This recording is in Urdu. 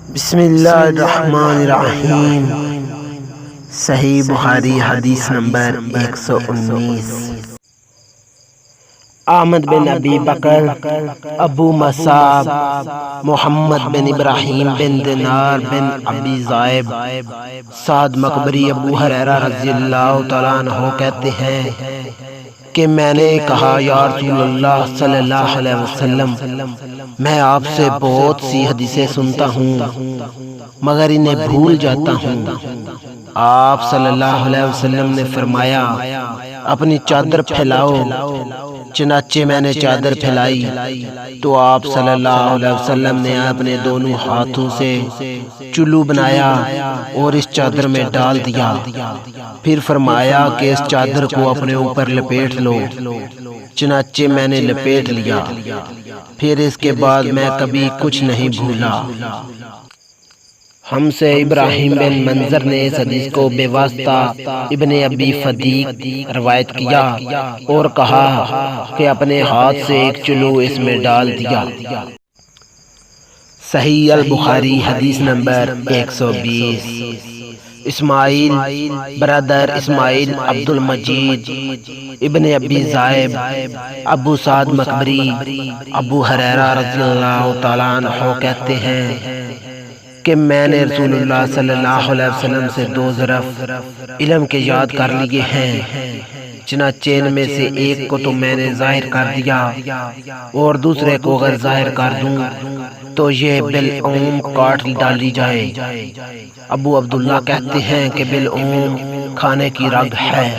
بسم اللہ الرحمن الرحیم۔ صحیح بخاری حدیث نمبر 119۔ احمد بن ابی بکر، ابو مصعب، محمد بن ابراہیم بن دینار بن ابی ذئب، سعد مقبری ابو ہریرہ رضی اللہ تعالیٰ عنہ کہتے ہیں کہ میں نے کہا یا رسول اللہ صلی اللہ علیہ وسلم، میں آپ سے بہت سی حدیثیں سنتا ہوں مگر انہیں بھول جاتا ہوں۔ آپ صلی اللہ علیہ وسلم نے فرمایا اپنی چادر پھیلاؤ۔ چنانچہ میں نے چادر پھیلائی تو آپ صلی اللہ علیہ وسلم نے اپنے دونوں ہاتھوں سے چلو بنایا اور اس چادر میں ڈال دیا، پھر فرمایا کہ اس چادر کو اپنے اوپر لپیٹ لو۔ چنانچہ میں نے لپیٹ لیا، پھر اس کے بعد میں کبھی کچھ نہیں بھولا۔ ہم سے ابراہیم بن منظر نے اس حدیث کو بے واسطہ ابن ابی فدیق روایت کیا اور کہا کہ اپنے ہاتھ سے ایک چلو اس میں ڈال دیا۔ صحیح البخاری حدیث نمبر 120۔ اسماعیل برادر اسماعیل عبد المجید ابن ابی ذئب ابو سعد مقبری ابو ہریرہ رضی اللہ تعالیٰ عنہ کہتے ہیں کہ میں نے رسول اللہ صلی اللہ علیہ وسلم سے دو ظرف علم کے یاد کر لیے ہیں، چنانچہ ان میں سے ایک کو تو میں نے ظاہر کر دیا اور دوسرے کو اگر ظاہر کر دوں تو یہ بالعموم کاٹ ڈالی جائے۔ ابو عبداللہ کہتے ہیں کہ بالعموم کھانے کی رگ ہے۔